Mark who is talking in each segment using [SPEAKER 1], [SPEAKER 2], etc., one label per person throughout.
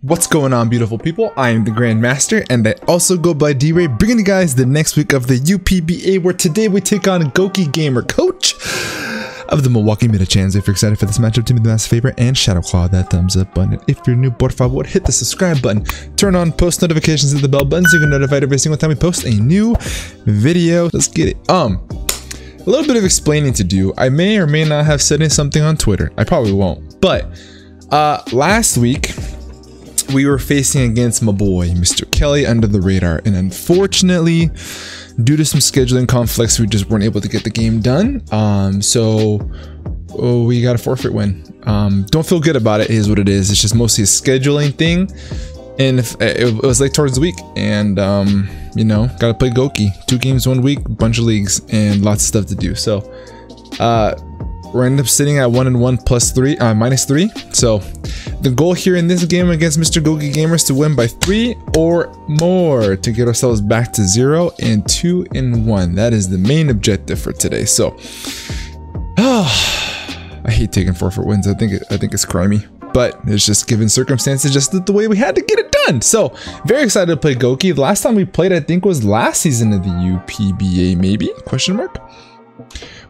[SPEAKER 1] What's going on, beautiful people? I am the Grandmaster, and I also go by D-Ray, bringing you guys the next week of the UPBA, where today we take on Gokey Gamer, coach of the Milwaukee Mid-Chans. If you're excited for this matchup, do me the massive favor and shadow claw that thumbs up button. If you're new, por favor, hit the subscribe button, turn on post notifications and the bell button so you can get notified every single time we post a new video. Let's get it. A little bit of explaining to do. I may or may not have said something on Twitter. I probably won't, but last week we were facing against my boy, Mr. Kelly under the radar, and unfortunately, due to some scheduling conflicts, we just weren't able to get the game done. So we got a forfeit win. Don't feel good about it, is what it is. It's just mostly a scheduling thing, and it was like towards the week, and you know, gotta play Gokey. 2 games 1 week, bunch of leagues, and lots of stuff to do. So we're ended up sitting at 1-1 plus 3, -3. So the goal here in this game against Mr. Gokey Gamer is to win by 3 or more to get ourselves back to 0 and 2-1. That is the main objective for today. So, I hate taking forfeit wins. I think it's crimey, but it's just given circumstances, just the way we had to get it done. So very excited to play Gokey. The last time we played, I think, was last season of the UPBA, maybe? Question mark.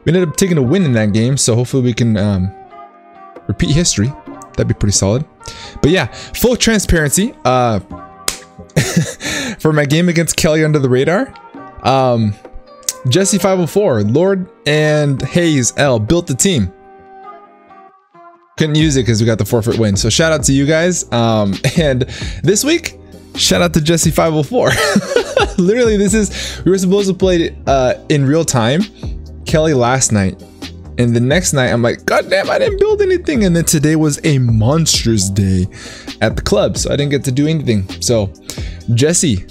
[SPEAKER 1] We ended up taking a win in that game, so hopefully we can repeat history. That'd be pretty solid. But yeah, full transparency. For my game against Kelly under the radar, Jesse 504, Lord, and Hayes L built the team. Couldn't use it because we got the forfeit win. So shout out to you guys. And this week, shout out to Jesse 504. Literally, we were supposed to play in real time. Kelly last night, and the next night I'm like, god damn, I didn't build anything. And then today was a monstrous day at the club, so I didn't get to do anything. So Jesse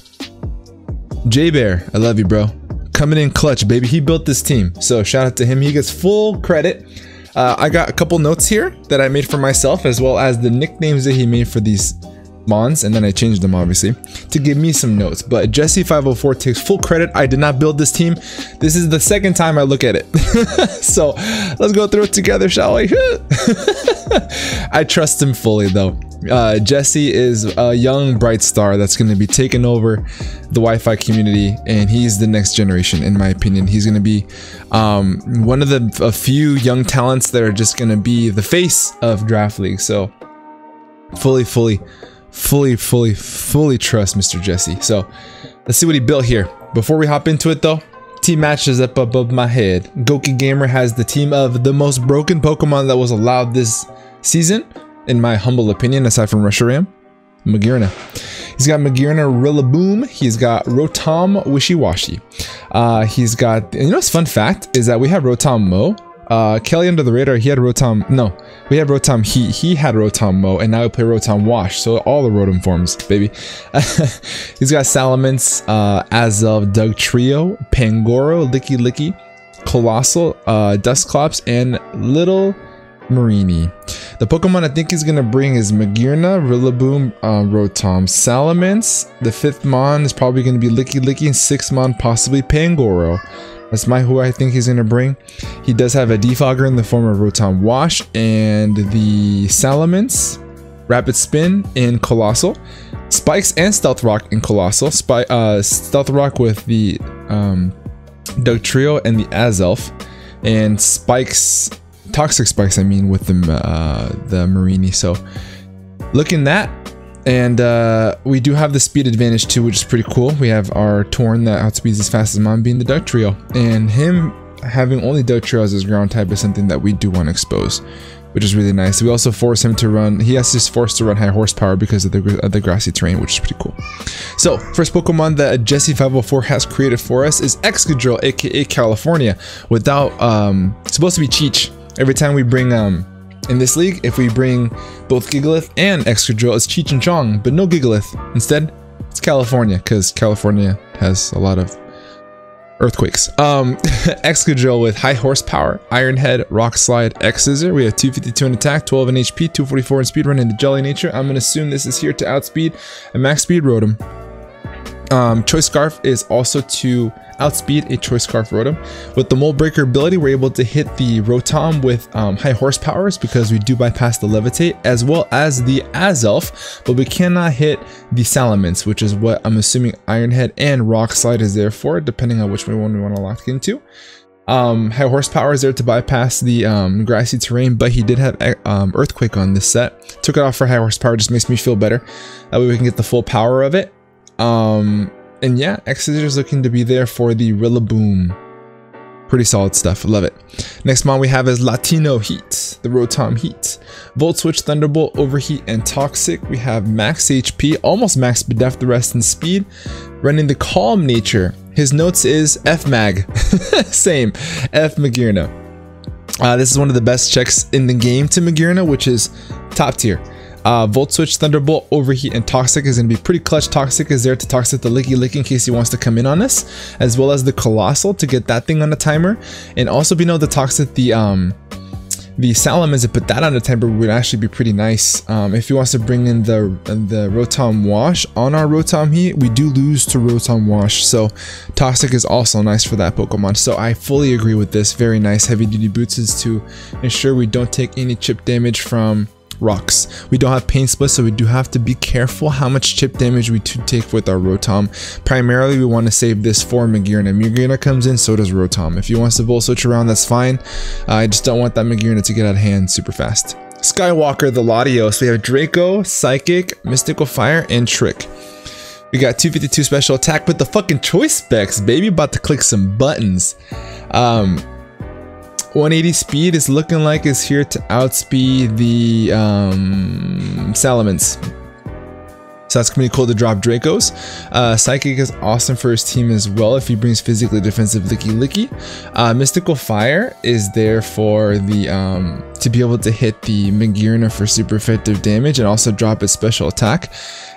[SPEAKER 1] J Bear, I love you, bro, coming in clutch, baby. He built this team, so shout out to him. He gets full credit. I got a couple notes here that I made for myself, as well as the nicknames that he made for these mons, and then I changed them obviously to give me some notes. But Jesse 504 takes full credit. I did not build this team. This is the second time I look at it. So let's go through it together, shall we? I trust him fully though. Jesse is a young bright star that's going to be taking over the Wi-Fi community, and he's the next generation, in my opinion. He's going to be one of a few young talents that are just going to be the face of Draft League. So fully trust Mr. Jesse. So let's see what he built here. Before we hop into it though, team matches up above my head. Gokey Gamer has the team of the most broken Pokemon that was allowed this season, in my humble opinion, aside from Reshiram, Magearna. He's got Magearna Rillaboom. He's got Rotom Wishy-Washy. He's got, you know what's fun fact is that we have Rotom Mo. Kelly under the radar, he had Rotom, no, we had Rotom Heat, he had Rotom Mo, and now we play Rotom Wash, so all the Rotom forms, baby. He's got Salamence, Azelf, Dugtrio, Pangoro, Licky, Colossal, Dusclops, and Little Marini. The Pokemon I think he's gonna bring is Magearna, Rillaboom, Rotom, Salamence. The 5th Mon is probably gonna be Licky, and 6th Mon possibly Pangoro. That's who I think he's going to bring. He does have a defogger in the form of Rotom Wash, and the Salamence, Rapid Spin in Colossal, Spikes and Stealth Rock in Colossal, Stealth Rock with the Dugtrio and the Azelf, and Spikes, Toxic Spikes I mean, with the Marini. So looking that. And we do have the speed advantage too, which is pretty cool. We have our Torn that outspeeds as fast as mine, being the Dugtrio, and him having only Dugtrio as his ground type is something that we do want to expose, which is really nice. We also force him to run, he has just forced to run high horsepower because of the grassy terrain, which is pretty cool. So first Pokemon that Jesse 504 has created for us is Excadrill, aka California, without it's supposed to be Cheech. Every time we bring in this league, if we bring both Gigalith and Excadrill, it's Cheech and Chong, but no Gigalith. Instead, it's California, because California has a lot of earthquakes. Excadrill with high horsepower, Iron Head, Rock Slide, X Scissor. We have 252 in attack, 12 in HP, 244 in speed, running into Jelly Nature. I'm going to assume this is here to outspeed a max speed Rotom. Choice Scarf is also to outspeed a Choice Scarf Rotom. With the Mold Breaker ability, we're able to hit the Rotom with high horsepowers because we do bypass the Levitate, as well as the Azelf, but we cannot hit the Salamence, which is what I'm assuming Iron Head and Rock Slide is there for, depending on which one we want to lock into. High horsepower is there to bypass the grassy terrain, but he did have Earthquake on this set. Took it off for high horsepower, just makes me feel better. That way we can get the full power of it. And yeah, Exeter is looking to be there for the Rillaboom. Pretty solid stuff, love it. Next mon we have is Latino Heat, the Rotom Heat. Volt Switch, Thunderbolt, Overheat, and Toxic. We have max HP, almost max depth, rest, and speed. Running the Calm Nature. His notes is F Mag, same, F Magearna. This is one of the best checks in the game to Magearna, which is top tier. Volt Switch, Thunderbolt, Overheat, and Toxic is going to be pretty clutch. Toxic is there to Toxic the Licky in case he wants to come in on us, as well as the Colossal to get that thing on a timer, and also being able to Toxic the Salamence and put that on a timer would actually be pretty nice. If he wants to bring in the Rotom Wash on our Rotom Heat, we do lose to Rotom Wash, so Toxic is also nice for that Pokemon. So I fully agree with this. Very nice. Heavy Duty Boots is to ensure we don't take any chip damage from rocks. We don't have Pain Split, so we do have to be careful how much chip damage we take with our Rotom. Primarily, we want to save this for Magearna. Magearna comes in, so does Rotom. If he wants to Volt Switch around, that's fine. I just don't want that Magearna to get out of hand super fast. Skywalker, the Latios. We have Draco, Psychic, Mystical Fire, and Trick. We got 252 special attack with the fucking choice specs, baby. About to click some buttons. 180 speed is looking like it's here to outspeed the Salamence. So that's gonna be cool to drop Dracos. Psychic is awesome for his team as well if he brings physically defensive Licky. Mystical Fire is there for the to be able to hit the Magearna for super effective damage and also drop its special attack.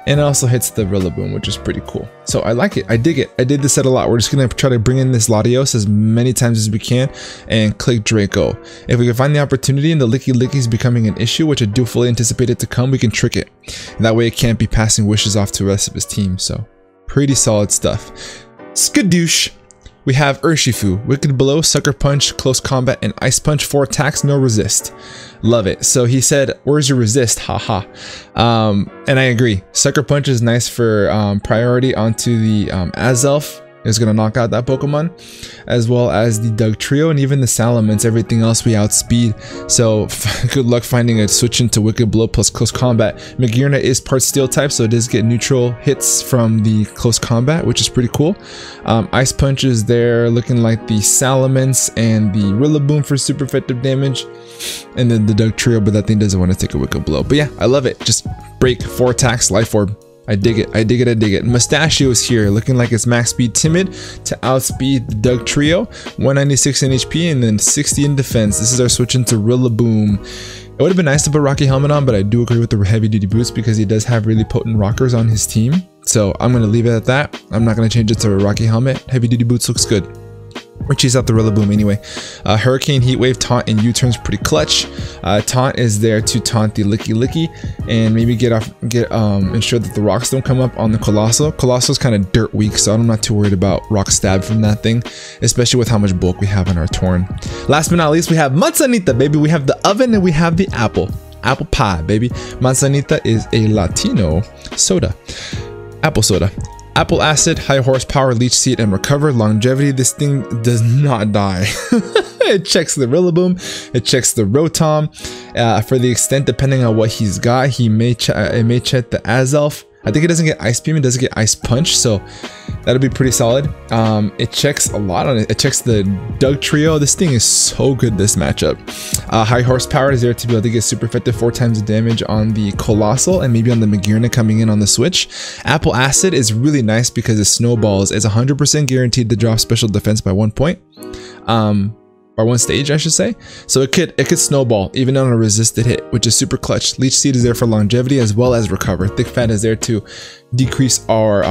[SPEAKER 1] And it also hits the Rillaboom, which is pretty cool. So I like it. I dig it. I did this set a lot. We're just going to try to bring in this Latios as many times as we can and click Draco. If we can find the opportunity and the Licky is becoming an issue, which I do fully anticipate it to come, we can trick it. And that way it can't be passing wishes off to the rest of his team. So pretty solid stuff. Skadoosh. We have Urshifu, Wicked Blow, Sucker Punch, Close Combat, and Ice Punch. 4 attacks, no resist. Love it. So he said, where's your resist? Haha. And I agree. Sucker Punch is nice for priority onto the Azelf. Is going to knock out that Pokemon, as well as the Dugtrio and even the Salamence. Everything else we outspeed. So good luck finding a switch into Wicked Blow plus Close Combat. Magearna is part Steel type, so it does get neutral hits from the Close Combat, which is pretty cool. Ice Punch is there looking like the Salamence and the Rillaboom for super effective damage. And then the Dugtrio, but that thing doesn't want to take a Wicked Blow. But yeah, I love it. Just break 4 attacks, Life Orb. I dig it, I dig it, I dig it. Mustachio is here, looking like it's max speed Timid to outspeed the Dugtrio. 196 in HP and then 60 in defense. This is our switch into Rillaboom. It would have been nice to put Rocky Helmet on, but I do agree with the heavy duty boots because he does have really potent rockers on his team. So I'm going to leave it at that. I'm not going to change it to a Rocky Helmet. Heavy duty boots looks good. Or cheese out the Rillaboom anyway. Hurricane, Heat Wave, Taunt, and U-turns pretty clutch. Taunt is there to taunt the Licky and maybe ensure that the rocks don't come up on the Colossal. Colossal's kind of dirt weak, so I'm not too worried about rock stab from that thing, especially with how much bulk we have on our Torn. Last but not least, we have Manzanita, baby. We have the oven and we have the apple. Apple pie, baby. Manzanita is a Latino soda. Apple soda. Apple Acid, High Horsepower, Leech Seed, and Recover. Longevity, this thing does not die. It checks the Rillaboom, it checks the Rotom. For the extent, depending on what he's got, it may check the Azelf. I think it doesn't get Ice Beam, it doesn't get Ice Punch, so that'll be pretty solid. It checks a lot on it. It checks the Dugtrio. This thing is so good, this matchup. High Horsepower is there to be able to get super effective 4 times the damage on the Colossal and maybe on the Magearna coming in on the switch. Apple Acid is really nice because it snowballs. It's 100% guaranteed to drop special defense by 1 point. Or 1 stage, I should say. So it could snowball even on a resisted hit, which is super clutch. Leech Seed is there for longevity as well as recover. Thick Fat is there to decrease our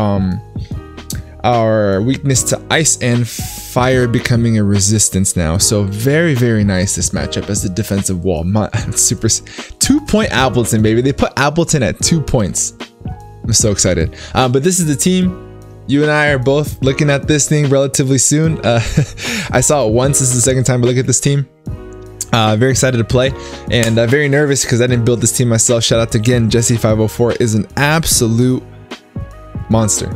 [SPEAKER 1] weakness to ice and fire becoming a resistance now. So very, very nice this matchup as the defensive wall. Super 2-point Appleton, baby. They put Appleton at 2 points. I'm so excited. But this is the team. You and I are both looking at this thing relatively soon. I saw it once. This is the second time I look at this team. Very excited to play, and very nervous because I didn't build this team myself. Shout out to again, Jesse504 is an absolute monster.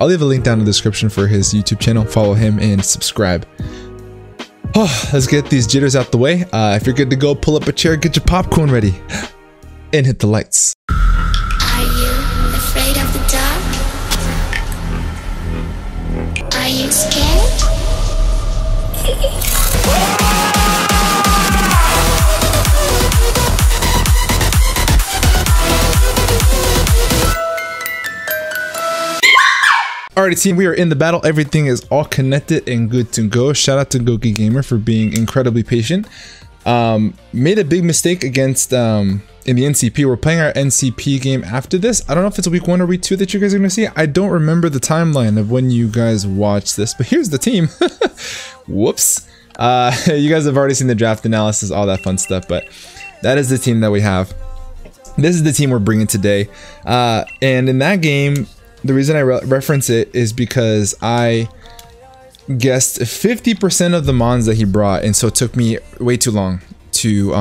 [SPEAKER 1] I'll leave a link down in the description for his YouTube channel. Follow him and subscribe. Oh, let's get these jitters out the way. If you're good to go, pull up a chair, get your popcorn ready, and hit the lights.
[SPEAKER 2] Are you afraid of the dark? Are you scared?
[SPEAKER 1] Alrighty team, we are in the battle. Everything is all connected and good to go. Shout out to Gokey Gamer for being incredibly patient. Made a big mistake against in the NCP. We're playing our NCP game after this. I don't know if it's week 1 or week 2 that you guys are gonna see. I don't remember the timeline of when you guys watch this, but here's the team. Whoops. You guys have already seen the draft analysis, all that fun stuff, but that is the team that we have. This is the team we're bringing today. And in that game, the reason I reference it is because I guessed 50% of the mons that he brought, and so it took me way too long to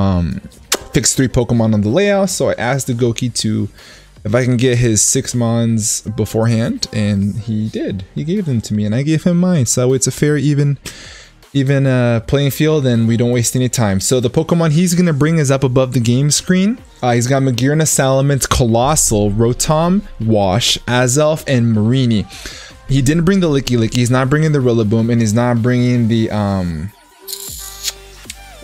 [SPEAKER 1] fix 3 Pokemon on the layout. So I asked the Gokey to if I can get his 6 mons beforehand, and he did. He gave them to me, and I gave him mine. So it's a fair, even playing field, and we don't waste any time. So the Pokemon he's gonna bring is up above the game screen. He's got Magearna, Salamence, Colossal, Rotom, Wash, Azelf, and Marini. He didn't bring the Licky Licky. He's not bringing the Rillaboom, and he's not bringing the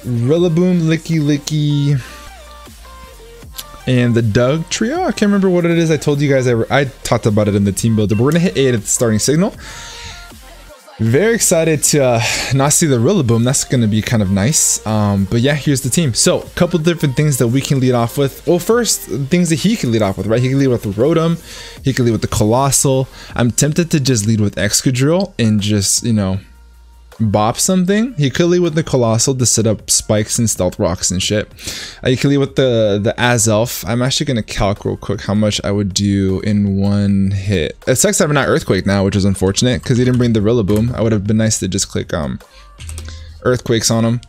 [SPEAKER 1] Rillaboom, Licky Licky, and the Doug trio. I can't remember what it is. I told you guys I talked about it in the team builder, but we're gonna hit 8 at the starting signal. Very excited to not see the Rillaboom. That's going to be kind of nice. But yeah, here's the team. So a couple different things that we can lead off with. Well, first, things that he can lead off with, right? He can lead with the Rotom. He can lead with the Colossal. I'm tempted to just lead with Excadrill and just, you know, bop something. He could lead with the Colossal to set up spikes and stealth rocks and shit. You can lead with the Azelf. I'm actually going to calc real quick how much I would do in 1 hit. It sucks having not Earthquake now, which is unfortunate because he didn't bring the Rillaboom. I would have been nice to just click Earthquakes on him.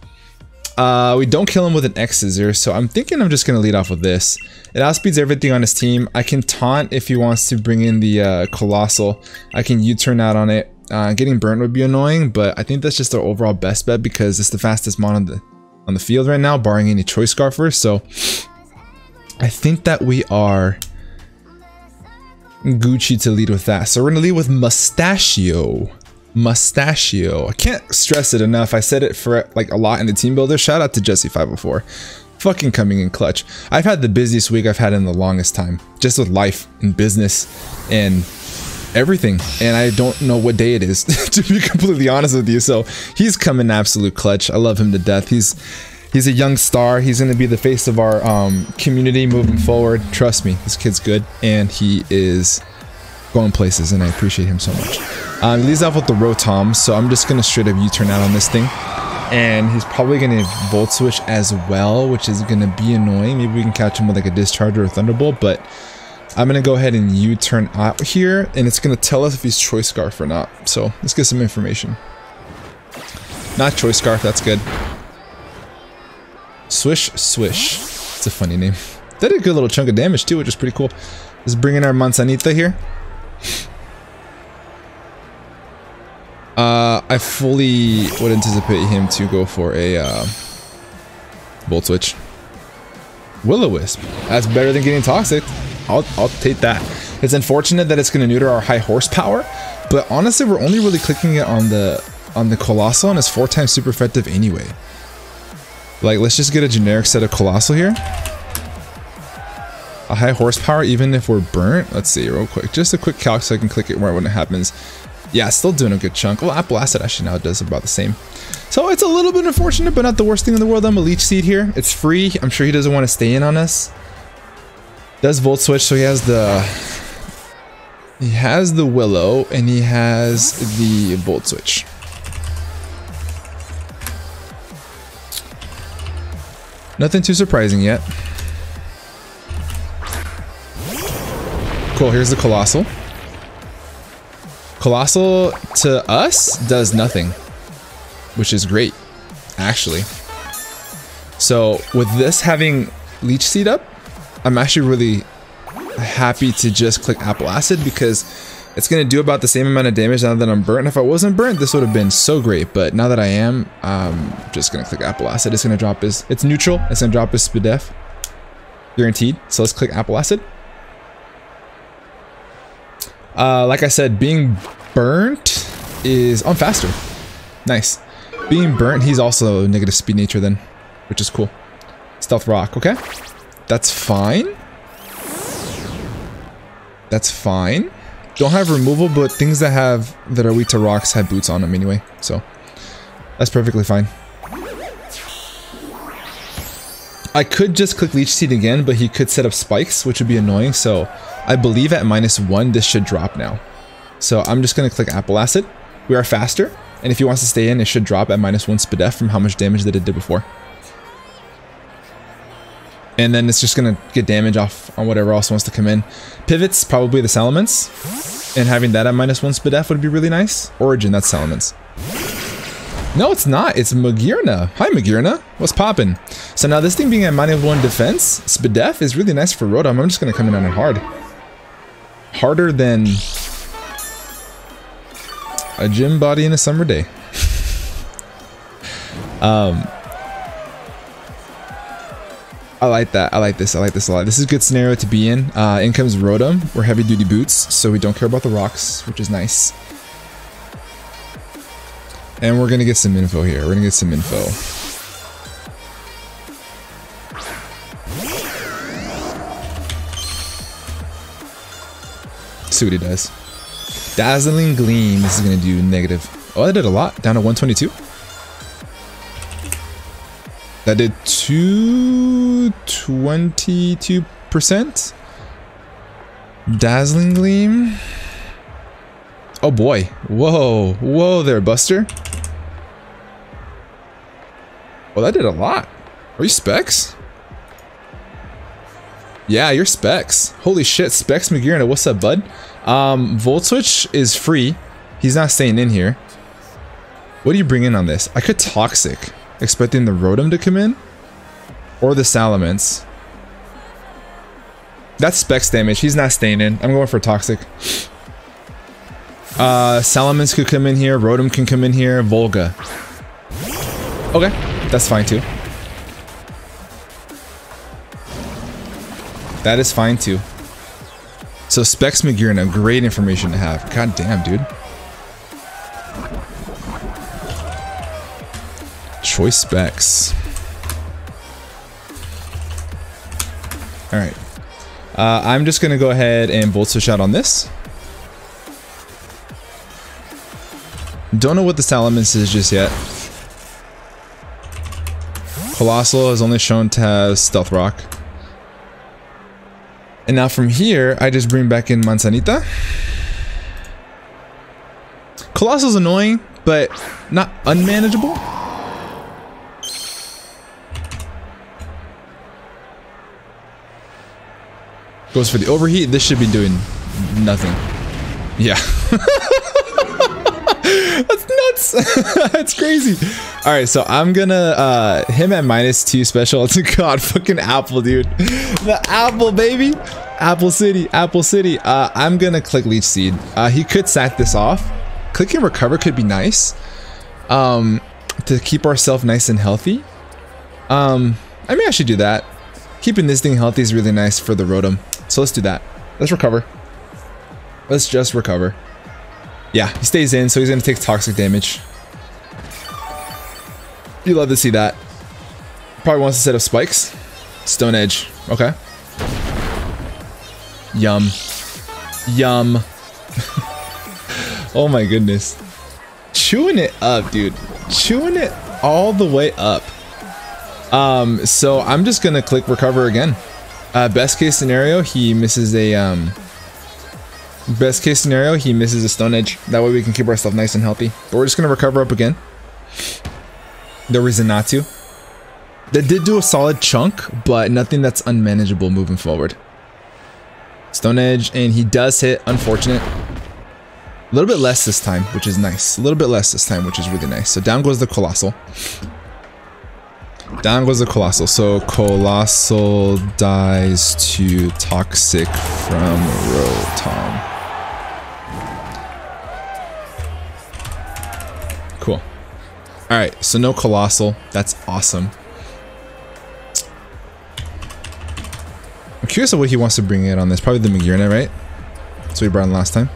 [SPEAKER 1] We don't kill him with an X-Scissor, so I'm thinking I'm just going to lead off with this. It outspeeds everything on his team. I can taunt if he wants to bring in the Colossal. I can U-turn out on it. Getting burnt would be annoying, but I think that's just our overall best bet because it's the fastest mon on the field right now, barring any Choice Scarfers. So I think that we are Gucci to lead with that. So we're gonna lead with Mustachio. Mustachio. I can't stress it enough. I said it for like a lot in the team builder. Shout out to Jesse504. Fucking coming in clutch. I've had the busiest week I've had in the longest time, just with life and business and everything, and I don't know what day it is to be completely honest with you. So he's coming absolute clutch. I love him to death. He's a young star. He's going to be the face of our community moving forward. Trust me, this kid's good, and he is going places, and I appreciate him so much. He leads off with the Rotom, so I'm just going to straight up U-turn out on this thing, and he's probably going to Volt Switch as well, which is going to be annoying. Maybe we can catch him with like a Discharge or a Thunderbolt, but I'm going to go ahead and U-turn out here, and it's going to tell us if he's Choice Scarf or not. So let's get some information. Not Choice Scarf, that's good. Swish Swish. It's a funny name. That did a good little chunk of damage too, which is pretty cool. Let's bring in our Manzanita here. I fully would anticipate him to go for a Volt Switch. Will-O-Wisp. That's better than getting Toxic. I'll take that. It's unfortunate that it's going to neuter our high horsepower, but honestly, we're only really clicking it on the Colossal, and it's 4 times super effective anyway. Like, let's just get a generic set of Colossal here. A high horsepower, even if we're burnt. Let's see real quick. Just a quick calc so I can click it right when it happens. Yeah, still doing a good chunk. Well, Apple Acid actually now does about the same. So it's a little bit unfortunate, but not the worst thing in the world. I'm a Leech Seed here. It's free. I'm sure he doesn't want to stay in on us. Does Volt Switch, so he has the Willow and he has the Volt Switch. Nothing too surprising yet. Cool, here's the Colossal. Colossal to us does nothing, which is great, actually. So with this having Leech Seed up, I'm actually really happy to just click Apple Acid because it's going to do about the same amount of damage now that I'm burnt. If I wasn't burnt, this would have been so great, but now that I am, I'm just going to click Apple Acid. It's going to drop his, it's neutral, it's going to drop his SPDEF, guaranteed. So let's click Apple Acid. Like I said, being burnt is, oh, I'm faster. Nice. Being burnt, he's also negative speed nature then, which is cool. Stealth rock, okay. That's fine. That's fine. Don't have removal, but things that are weak to rocks have boots on them anyway, so that's perfectly fine. I could just click Leech Seed again, but he could set up spikes, which would be annoying, so I believe at -1 this should drop now. So I'm just gonna click Apple Acid. We are faster, and if he wants to stay in, it should drop at -1 SPDEF from how much damage that it did before. And then it's just gonna get damage off on whatever else wants to come in. Pivots, probably the Salamence. And having that at -1 SPDEF would be really nice. Origin, that's Salamence. No, it's not. It's Magirna. Hi, Magirna. What's poppin'? So now this thing being at -1 defense, SPDEF is really nice for Rotom. I'm just gonna come in on it hard. Harder than a gym body in a summer day. I like that. I like this. I like this a lot. This is a good scenario to be in. In comes Rotom. We're heavy duty boots, so we don't care about the rocks, which is nice. And we're gonna get some info here. We're gonna get some info. See what he does. Dazzling Gleam. This is gonna do negative. Oh, that did a lot. Down to 122. That did 222%. Dazzling Gleam. Oh boy. Whoa. Whoa there, Buster. Well, that did a lot. Are you Specs? Yeah, you're Specs. Holy shit, Specs Magirna. What's up, bud? Volt Switch is free. He's not staying in here. What do you bring in on this? I could Toxic. Expecting the Rotom to come in? Or the Salamence. That's Specs damage. He's not staying in. I'm going for Toxic. Salamence could come in here. Rotom can come in here. Volga. Okay. That's fine too. That is fine too. So Specs Magirna, great information to have. God damn, dude. Choice Specs. Alright. I'm just going to go ahead and Volt Switch out on this. Don't know what the Salamence is just yet. Colossal is only shown to have Stealth Rock. And now from here, I just bring back in Manzanita. Colossal's annoying, but not unmanageable. Goes for the overheat. This should be doing nothing. Yeah. That's nuts. That's crazy. All right, so I'm gonna him at -2 special. It's a god fucking apple, dude. The apple, baby. Apple City, Apple City. I'm gonna click Leech Seed. He could sack this off. Clicking Recover could be nice. To keep ourselves nice and healthy. I mean, I should do that. Keeping this thing healthy is really nice for the Rotom. So let's do that. Let's recover. Let's just recover. Yeah, he stays in, so he's gonna take toxic damage. You love to see that. Probably wants to set up spikes. Stone Edge. Okay. Yum. Yum. Oh my goodness. Chewing it up, dude. Chewing it all the way up. So I'm just gonna click recover again. Best case scenario, he misses a best case scenario, he misses a Stone Edge. That way we can keep ourselves nice and healthy. But we're just gonna recover up again. No reason not to. That did do a solid chunk, but nothing that's unmanageable moving forward. Stone Edge, and he does hit. Unfortunate. A little bit less this time, which is nice. A little bit less this time, which is really nice. So down goes the Colossal. Down goes the Colossal. So Colossal dies to Toxic from Rotom. Cool. Alright, so no Colossal. That's awesome. I'm curious of what he wants to bring in on this. Probably the Magearna, right? That's what he brought in last time.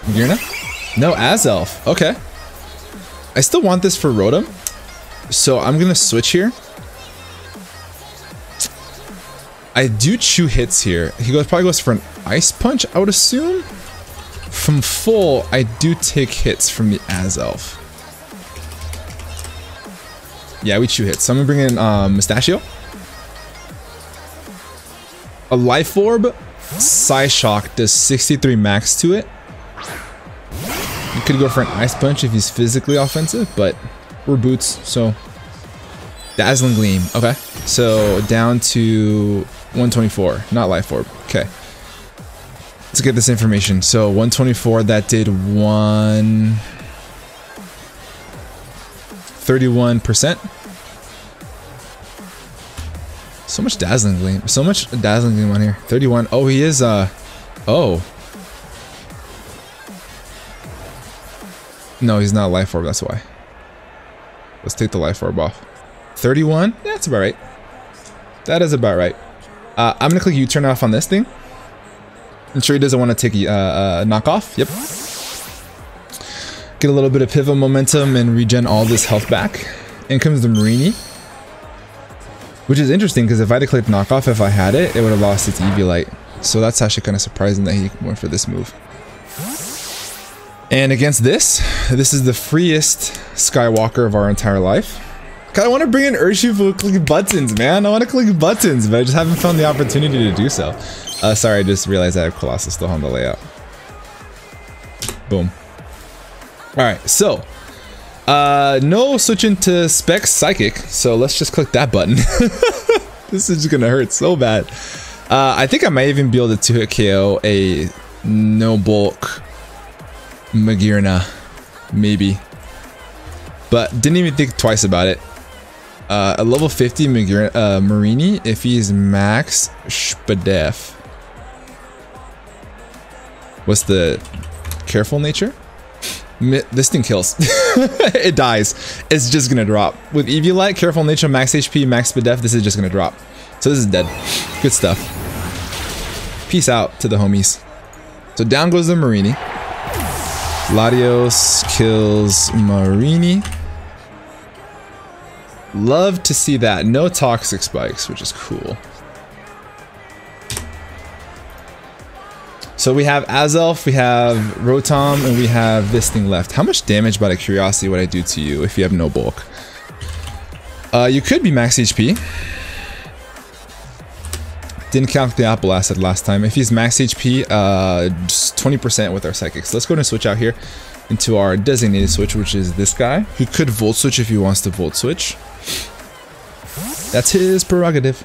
[SPEAKER 1] Magearna? No, Azelf. Okay. I still want this for Rotom. So I'm going to switch here. I do chew hits here. He probably goes for an Ice Punch, I would assume. From full, I do take hits from the Azelf. Yeah, we chew hits. So I'm going to bring in Mustachio. A Life Orb. Psyshock does 63 max to it. You could go for an Ice Punch if he's physically offensive, but we're Boots, so... Dazzling Gleam. Okay. So down to 124. Not Life Orb. Okay. Let's get this information. So 124, that did 31%. So much Dazzling Gleam. So much Dazzling Gleam on here. 31. Oh, he is, oh. No, he's not a Life Orb, that's why. Let's take the Life Orb off. 31? Yeah, that's about right. That is about right. I'm gonna click U-turn off on this thing. I'm sure he doesn't want to take a knockoff. Yep. Get a little bit of pivot momentum and regen all this health back. In comes the Marini. Which is interesting because if I had clicked knockoff, if I had it, it would have lost its Eviolite. So that's actually kind of surprising that he went for this move. And against this is the freest Skywalker of our entire life. God, I want to bring in Urshifu to click buttons, man. I want to click buttons, but I just haven't found the opportunity to do so. Sorry, I just realized I have Colossus still on the layout. Boom. Alright, so. No switching to Specs Psychic, so let's just click that button. This is just going to hurt so bad. I think I might even be able to two-hit KO a no bulk Magearna, maybe, but didn't even think twice about it. A level 50 Magearna, Marini, if he's max Spadef. What's the careful nature? This thing kills. It dies. It's just gonna drop. With Eviolite, careful nature, max HP, max Spadef, this is just gonna drop. So this is dead. Good stuff. Peace out to the homies. So down goes the Marini. Latios kills Marini. Love to see that. No toxic spikes, which is cool. So we have Azelf, we have Rotom, and we have this thing left. How much damage, by the curiosity, would I do to you if you have no bulk? You could be max HP. Didn't count the Apple Acid last time. If he's max HP, just 20% with our Psychics. Let's go ahead and switch out here into our designated switch, which is this guy. He could Volt Switch if he wants to Volt Switch. That's his prerogative.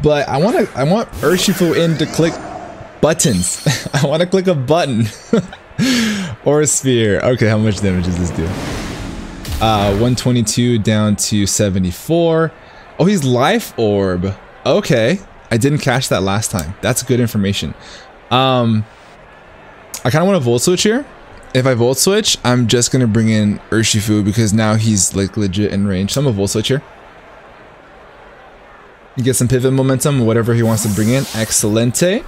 [SPEAKER 1] But I want Urshifu in to click buttons. I want to click a button. Or a sphere. Okay, how much damage does this do? 122 down to 74. Oh, he's Life Orb. Okay, I didn't catch that last time. That's good information. I kind of want to Volt Switch here. If I Volt Switch, I'm just going to bring in Urshifu because now he's like legit in range. So I'm going to Volt Switch here. You get some pivot momentum, whatever he wants to bring in. Excelente.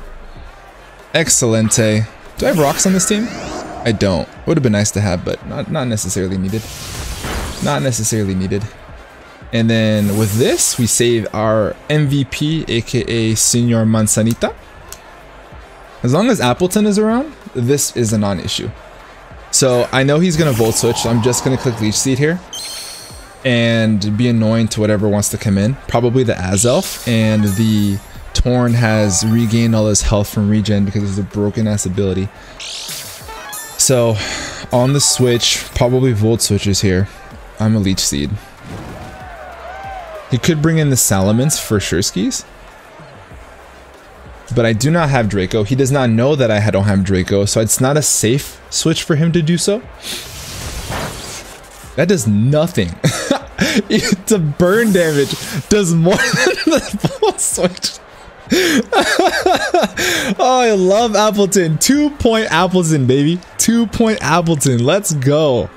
[SPEAKER 1] Excelente. Do I have rocks on this team? I don't. Would have been nice to have, but not necessarily needed. Not necessarily needed. And then with this, we save our MVP, aka Senor Manzanita. As long as Appleton is around, this is a non-issue. So I know he's going to Volt Switch, so I'm just going to click Leech Seed here. And be annoying to whatever wants to come in. Probably the Azelf, and the Torn has regained all his health from regen because it's a broken ass ability. So on the switch, probably Volt Switches here. I'm a Leech Seed. He could bring in the Salamence for sure skis. But I do not have Draco. He does not know that I don't have Draco, so it's not a safe switch for him to do so. That does nothing. The burn damage does more than the full switch. Oh, I love Appleton. 2-point Appleton, baby. 2-point Appleton. Let's go.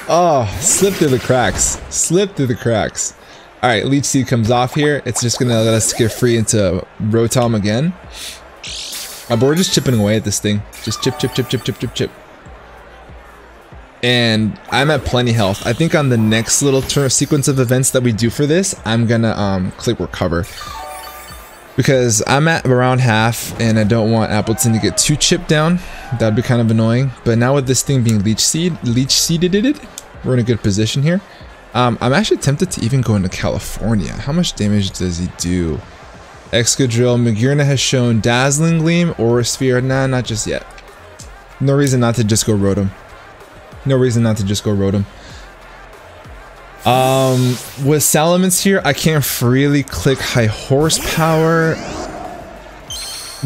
[SPEAKER 1] Oh, slip through the cracks. Slip through the cracks. All right, Leech Seed comes off here. It's just gonna let us get free into Rotom again. But we're just chipping away at this thing. Just chip, chip, chip, chip, chip, chip, chip. And I'm at plenty health. I think on the next little sequence of events that we do for this, I'm gonna click recover. Because I'm at around half and I don't want Appleton to get too chipped down. That'd be kind of annoying. But now with this thing being leech seeded, we're in a good position here. I'm actually tempted to even go into California. How much damage does he do? Excadrill, Magearna has shown Dazzling Gleam or Sphere. Nah, not just yet. No reason not to just go Rotom. No reason not to just go Rotom. With Salamence here, I can't freely click High Horsepower.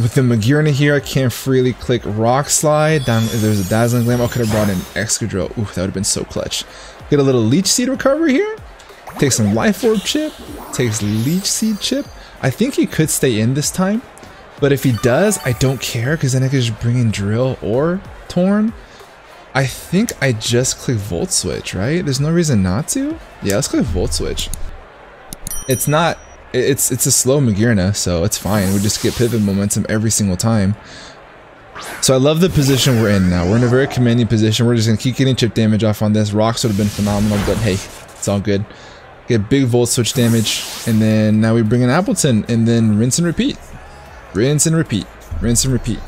[SPEAKER 1] With the Magearna here, I can't freely click Rock Slide. Down, there's a Dazzling Gleam. I could have brought in Excadrill. Ooh, that would have been so clutch. Get a little Leech Seed recovery here. Take some Life Orb chip. Takes Leech Seed chip. I think he could stay in this time. But if he does, I don't care because then I could just bring in Drill or Torn. I think I just click Volt Switch, right? There's no reason not to. Yeah, let's click Volt Switch. It's not, it's a slow Magearna, so it's fine. We just get pivot momentum every single time. So I love the position we're in now. We're in a very commanding position. We're just gonna keep getting chip damage off on this. Rocks would have been phenomenal, but hey, it's all good. Get big Volt Switch damage, and then now we bring in Appleton, and then rinse and repeat. Rinse and repeat. Rinse and repeat.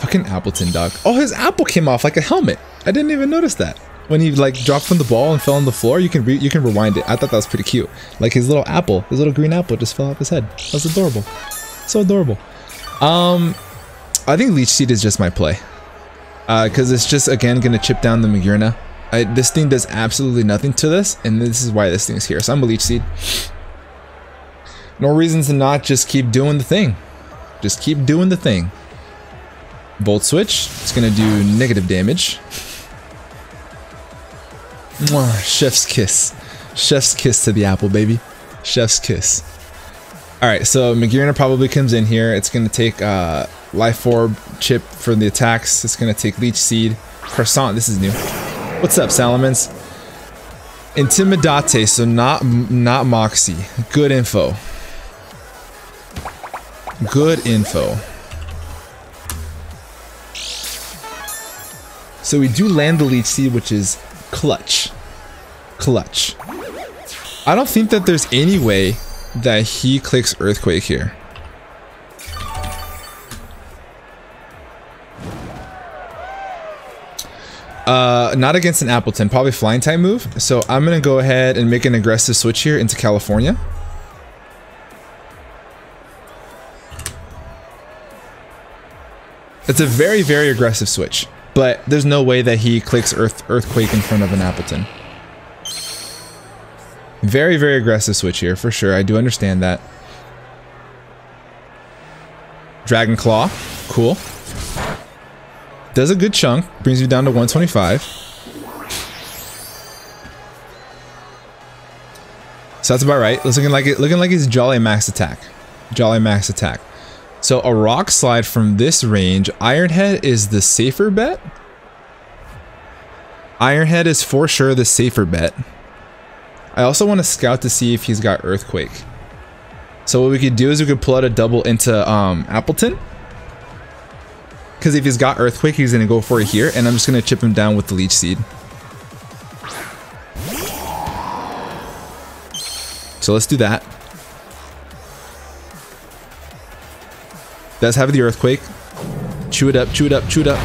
[SPEAKER 1] Fucking Appleton, dog. Oh, his apple came off like a helmet. I didn't even notice that. When he like dropped from the ball and fell on the floor, you can rewind it. I thought that was pretty cute. Like his little apple, his little green apple just fell off his head. That's adorable. So adorable. I think Leech Seed is just my play. Because it's just, again, going to chip down the Magearna. This thing does absolutely nothing to this, and this is why this thing's here. So I'm a Leech Seed. No reasons to not just keep doing the thing. Just keep doing the thing. Volt Switch. It's going to do negative damage. Mwah, chef's kiss. Chef's kiss to the apple, baby. Chef's kiss. Alright, so Magearna probably comes in here. It's going to take Life Orb chip for the attacks. It's going to take Leech Seed. Croissant, this is new. What's up, Salamence? Intimidate, so not Moxie. Good info. Good info. So we do land the Leech Seed, which is clutch. Clutch. I don't think that there's any way that he clicks Earthquake here. Not against an Appleton, probably flying type move. So I'm gonna go ahead and make an aggressive switch here into California. It's a very, very aggressive switch, but there's no way that he clicks Earthquake in front of an Appleton. Very, very aggressive switch here, for sure. I do understand that. Dragon Claw, cool. Does a good chunk, brings you down to 125. So that's about right. Looking like he's Jolly Max Attack. Jolly Max Attack. So a Rock Slide from this range, Iron Head is the safer bet. Iron Head is for sure the safer bet. I also want to scout to see if he's got Earthquake. So what we could do is we could pull out a double into Appleton. Because if he's got Earthquake, he's going to go for it here. And I'm just going to chip him down with the Leech Seed. So let's do that. Does have the Earthquake. Chew it up, chew it up, chew it up.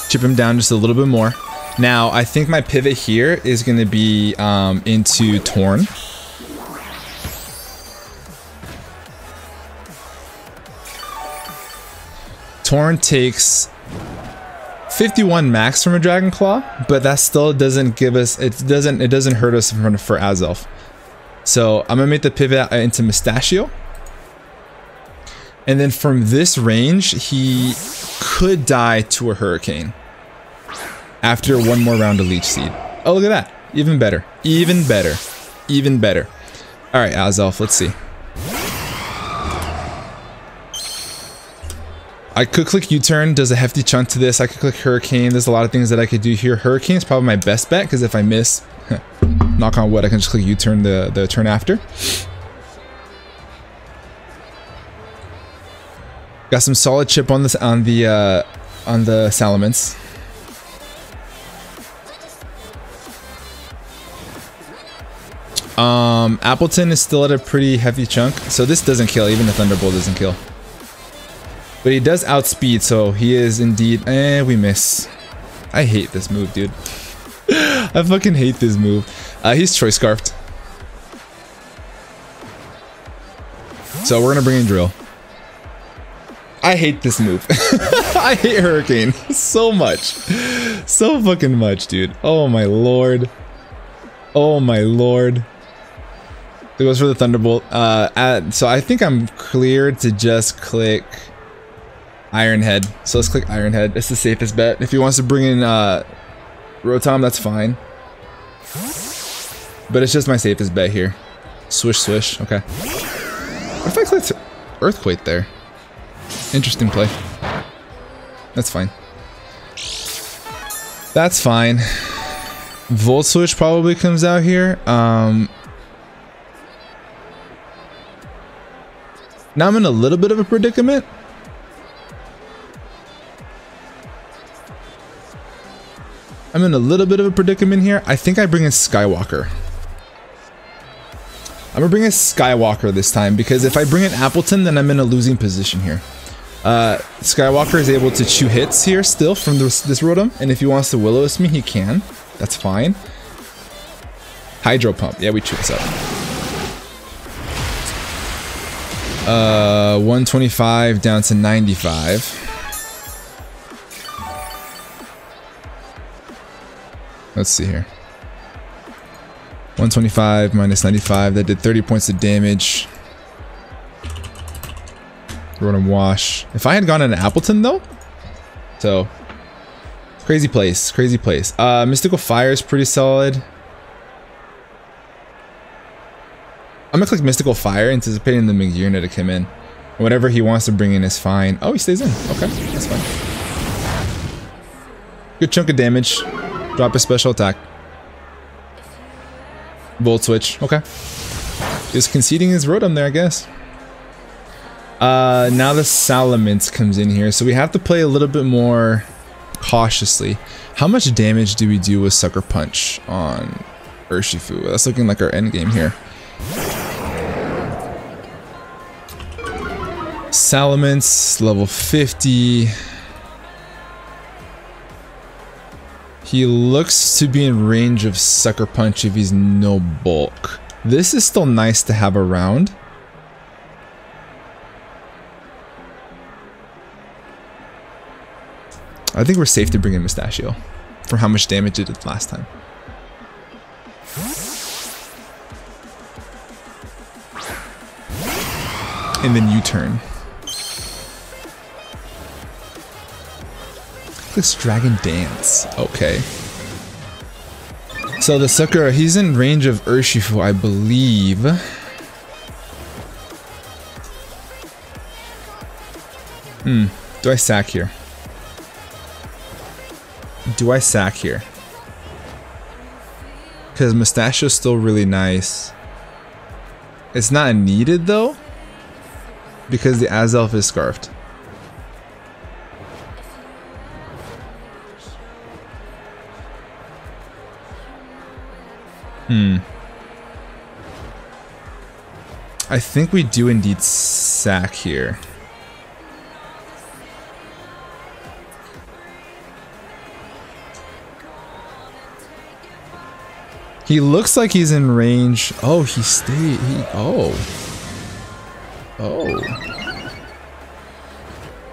[SPEAKER 1] Chip him down just a little bit more. Now, I think my pivot here is going to be into Torn. Torn takes 51 max from a Dragon Claw, but that still doesn't give us, it doesn't hurt us for Azelf. So I'm gonna make the pivot into Mustachio. And then from this range, he could die to a Hurricane after one more round of Leech Seed. Oh, look at that. Even better. Even better. Even better. All right, Azelf, let's see. I could click U-turn, does a hefty chunk to this. I could click Hurricane. There's a lot of things that I could do here. Hurricane is probably my best bet, because if I miss, knock on wood, I can just click U-turn the turn after. Got some solid chip on this on the Salamence. Appleton is still at a pretty heavy chunk, so this doesn't kill. Even the Thunderbolt doesn't kill. But he does outspeed, so he is indeed... we miss. I hate this move, dude. I fucking hate this move. He's Choice Scarfed. So we're gonna bring in Drill. I hate this move. I hate Hurricane so much. So fucking much, dude. Oh my lord. Oh my lord. It goes for the Thunderbolt. So I think I'm cleared to just click... Ironhead. So let's click Ironhead. It's the safest bet. If he wants to bring in Rotom, that's fine. But it's just my safest bet here. Swish, swish. Okay. What if I clicked Earthquake there? Interesting play. That's fine. That's fine. Volt Switch probably comes out here. Now I'm in a little bit of a predicament. I'm in a little bit of a predicament here. I think I bring in Skywalker. I'm gonna bring in Skywalker this time, because if I bring in Appleton, then I'm in a losing position here. Skywalker is able to chew hits here still from this Rotom, and if he wants to Will-O-Wisp me, he can. That's fine. Hydro Pump. Yeah, we chew this up. 125 down to 95. Let's see here. 125 minus 95. That did 30 points of damage. Rotom Wash. If I had gone into Appleton though. So. Crazy place. Crazy place. Mystical Fire is pretty solid. I'm gonna click Mystical Fire, anticipating the Magearna to come in. Whatever he wants to bring in is fine. Oh, he stays in. Okay, that's fine. Good chunk of damage. Drop a special attack. Volt Switch. Okay. Just conceding his Rotom there, I guess. Now the Salamence comes in here, so we have to play a little bit more cautiously. How much damage do we do with Sucker Punch on Urshifu? That's looking like our end game here. Salamence, level 50. He looks to be in range of Sucker Punch if he's no bulk. This is still nice to have around. I think we're safe to bring in Mustachio for how much damage it did last time. And then U-turn. This Dragon Dance. Okay. So the Sucker, he's in range of Urshifu, I believe. Do I sack here? Do I sack here? Because Mustachio's still really nice. It's not needed though, because the Azelf is scarfed. I think we do indeed sack here. He looks like he's in range. Oh, he stayed.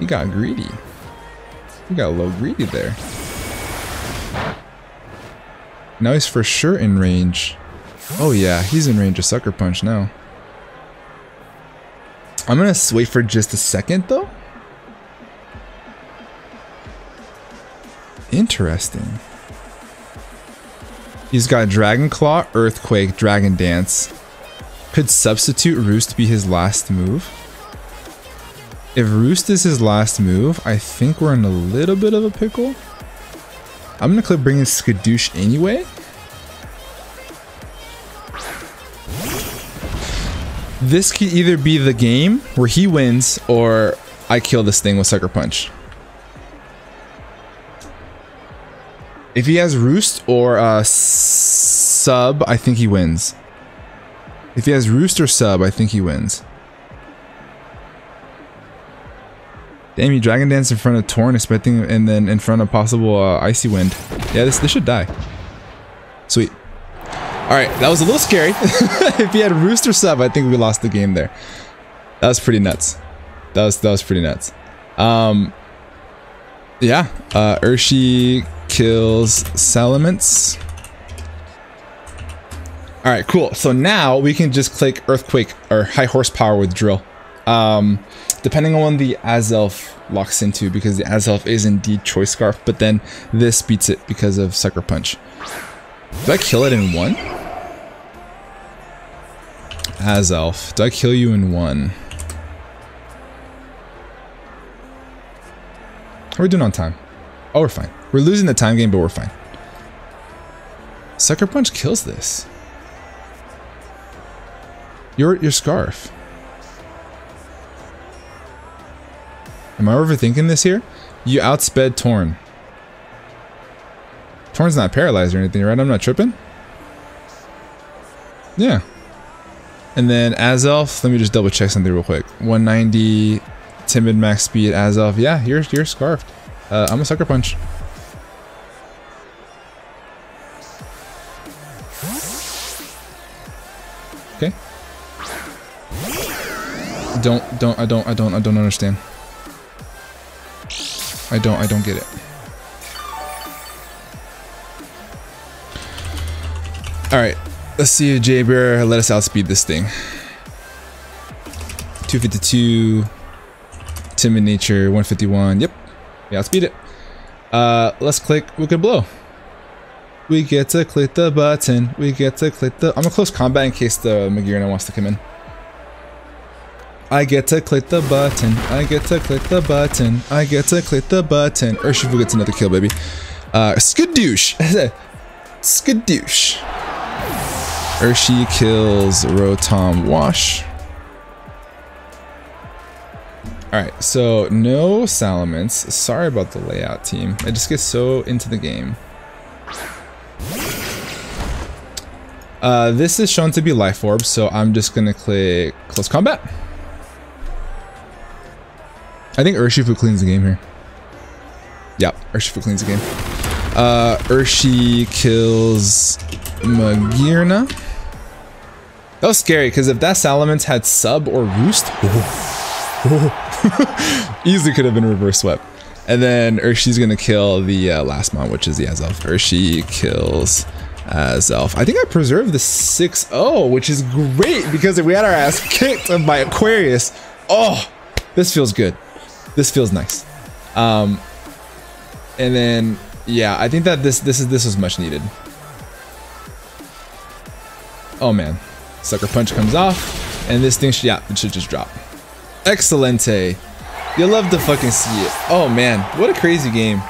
[SPEAKER 1] He got greedy. He got a little greedy there. Now he's for sure in range. Oh yeah, he's in range of Sucker Punch now. I'm gonna wait for just a second though. Interesting. He's got Dragon Claw, Earthquake, Dragon Dance. Could Substitute Roost be his last move? If Roost is his last move, I think we're in a little bit of a pickle. I'm gonna click bringing Skadoosh anyway. This could either be the game where he wins or I kill this thing with Sucker Punch. If he has Roost or Sub, I think he wins. If he has Roost or Sub, I think he wins. Damn, you Dragon Dance in front of Torn, expecting, and then in front of possible Icy Wind. Yeah, this should die. Sweet. Alright, that was a little scary. If he had Roost or Sub, I think we lost the game there. That was pretty nuts. That was pretty nuts. Yeah, Urshi kills Salamence. Alright, cool. So now we can just click Earthquake or High Horsepower with Drill. Depending on when the Azelf locks into, because the Azelf is indeed Choice Scarf, but then this beats it because of Sucker Punch. Do I kill it in one? Azelf, do I kill you in one? How are we doing on time? Oh, we're fine. We're losing the time game, but we're fine. Sucker Punch kills this. Your Scarf. Am I overthinking this here? You outsped Torn. Torn's not paralyzed or anything, right? I'm not tripping? Yeah. And then Azelf, let me just double check something real quick. 190, Timid max speed, Azelf. Yeah, you're scarfed. I'm a Sucker Punch. Okay. I don't understand. I don't get it. Alright, let's see if J-Bear let us outspeed this thing. 252, Timid Nature, 151. Yep, we outspeed it. Let's click Wicked Blow. We get to click the button. We get to click the... I'm a close combat in case the Magirna wants to come in. I get to click the button. I get to click the button. I get to click the button. Urshifu gets another kill, baby. Skadoosh. Skadoosh. Urshi kills Rotom Wash. Alright, so no Salamence. Sorry about the layout, team. I just get so into the game. This is shown to be Life Orb, so I'm just gonna click Close Combat. I think Urshifu cleans the game here. Yep, Urshifu cleans the game. Urshi kills Magirna. That was scary, because if that Salamence had Sub or Roost, easily could have been reverse swept. And then Urshi's gonna kill the last mon, which is the Azelf. Urshi kills Azelf. I think I preserved the 6-0, which is great, because if we had our ass kicked by Aquarius, oh, this feels good. This feels nice. And then yeah, I think that this was much needed. Oh man, Sucker Punch comes off, and this thing should, yeah, it should just drop. Excelente. You'll love to fucking see it. Oh man, what a crazy game.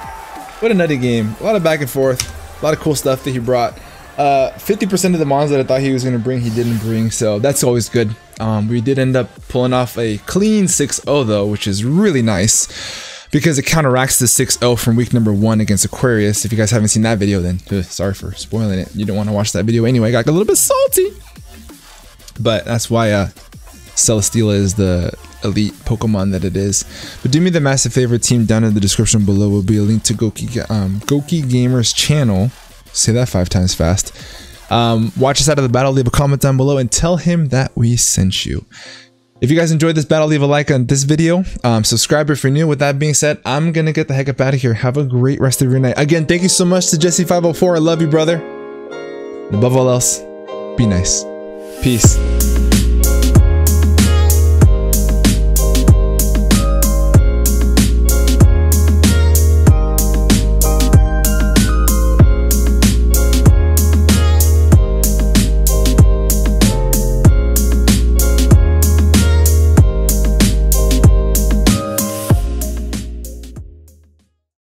[SPEAKER 1] What a nutty game. A lot of back and forth. A lot of cool stuff that he brought. 50% of the mons that I thought he was going to bring, he didn't bring, so that's always good. We did end up pulling off a clean 6-0 though, which is really nice, because it counteracts the 6-0 from week number 1 against Aquarius. If you guys haven't seen that video, then sorry for spoiling it. You don't want to watch that video anyway. Got a little bit salty. But that's why Celesteela is the elite Pokemon that it is. But do me the massive favor, team, down in the description below will be a link to Gokey Gamer's channel. Say that 5 times fast. Watch us out of the battle, leave a comment down below, and tell him that we sent you. If you guys enjoyed this battle, leave a like on this video. Subscribe if you're new. With that being said, I'm gonna get the heck up out of here. Have a great rest of your night. Again, thank you so much to Jesse504. I love you, brother. And above all else, be nice. Peace.